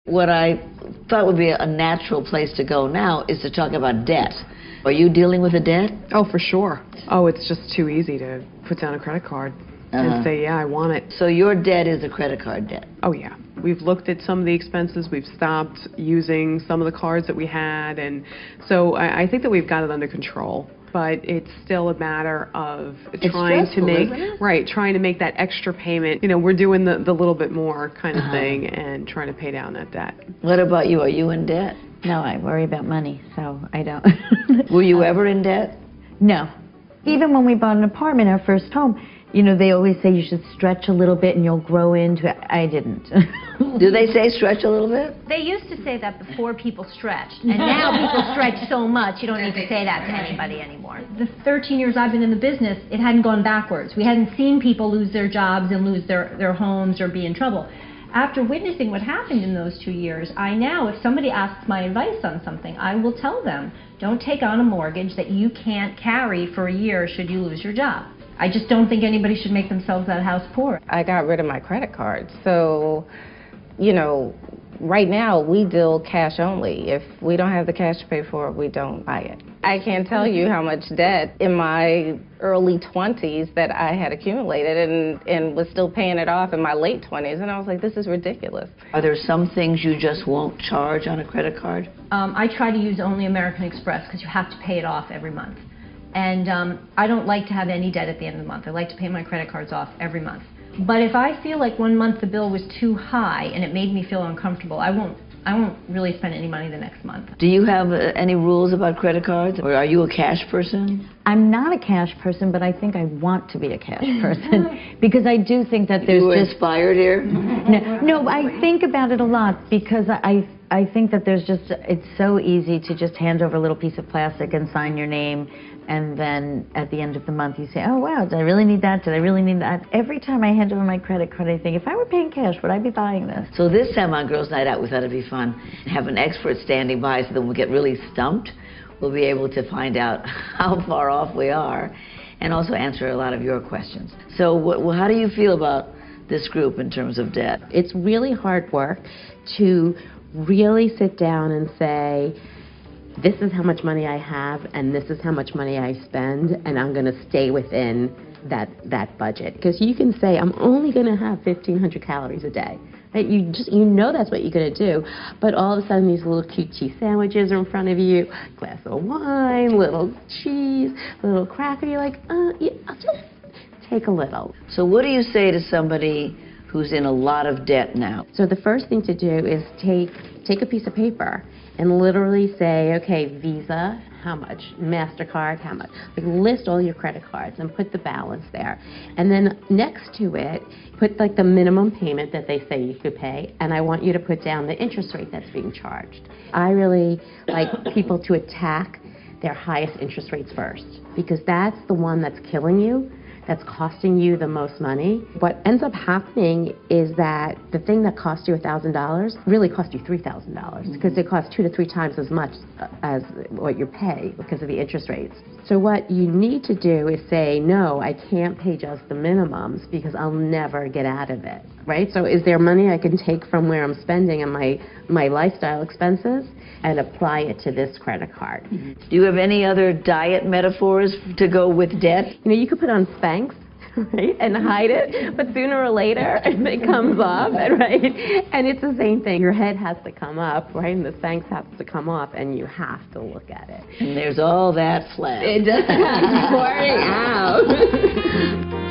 What I thought would be a natural place to go now is to talk about debt. Are you dealing with a debt? Oh, for sure. Oh, it's just too easy to put down a credit card and say, yeah, I want it. So your debt is a credit card debt? Oh, yeah. We've looked at some of the expenses. We've stopped using some of the cards that we had. And so I think that we've got it under control. But it's still a matter of trying to make that extra payment. You know, we're doing the little bit more kind of thing and trying to pay down that debt. What about you? Are you in debt? No, I worry about money, so I don't. Were you ever in debt? No. Even when we bought an apartment, our first home, you know, they always say you should stretch a little bit and you'll grow into it. I didn't. Do they say stretch a little bit? They used to say that before people stretched, and now people stretch so much you don't need to say that to anybody anymore. The 13 years I've been in the business, it hadn't gone backwards. We hadn't seen people lose their jobs and lose their homes or be in trouble. After witnessing what happened in those 2 years, I now, if somebody asks my advice on something, I will tell them, don't take on a mortgage that you can't carry for a year should you lose your job. I just don't think anybody should make themselves out of house poor. I got rid of my credit cards, so, you know, right now we deal cash only. If we don't have the cash to pay for it, we don't buy it. I can't tell you how much debt in my early 20s that I had accumulated and was still paying it off in my late 20s, and I was like, this is ridiculous. Are there some things you just won't charge on a credit card? I try to use only American Express because you have to pay it off every month. And I don't like to have any debt at the end of the month. I like to pay my credit cards off every month. But if I feel like one month the bill was too high and it made me feel uncomfortable, I won't really spend any money the next month. Do you have any rules about credit cards? Or are you a cash person? I'm not a cash person, but I think I want to be a cash person because I do think that there's you inspired here? No, I think about it a lot because I think that there's just, it's so easy to just hand over a little piece of plastic and sign your name, and then at the end of the month you say, oh wow, did I really need that? Did I really need that? Every time I hand over my credit card, I think, if I were paying cash, would I be buying this? So this time on Girls Night Out, we thought it'd be fun. Have an expert standing by so that when we get really stumped, we'll be able to find out how far off we are and also answer a lot of your questions. So how do you feel about this group in terms of debt? It's really hard work to really sit down and say, this is how much money I have and this is how much money I spend, and I'm going to stay within that budget. Because you can say, I'm only going to have 1,500 calories a day. Right? You know that's what you're going to do, but all of a sudden these little cute cheese sandwiches are in front of you, glass of wine, little cheese, little cracker. You're like, yeah, I'll just take a little. So what do you say to somebody who's in a lot of debt now? So the first thing to do is take a piece of paper and literally say, okay, Visa, how much? MasterCard, how much? Like, list all your credit cards and put the balance there. And then next to it, put like the minimum payment that they say you could pay, and I want you to put down the interest rate that's being charged. I really like people to attack their highest interest rates first, because that's the one that's killing you, that's costing you the most money. What ends up happening is that the thing that cost you $1,000 really cost you $3,000 because it costs 2 to 3 times as much as what you pay because of the interest rates. So what you need to do is say, no, I can't pay just the minimums because I'll never get out of it, right? So is there money I can take from where I'm spending on my lifestyle expenses and apply it to this credit card? Do you have any other diet metaphors to go with debt? You know, you could put on Spanx, right, and hide it, but sooner or later it comes off, right? And it's the same thing. Your head has to come up, right, and the Spanx has to come off, and you have to look at it. And there's all that flesh. It does have to be pouring out.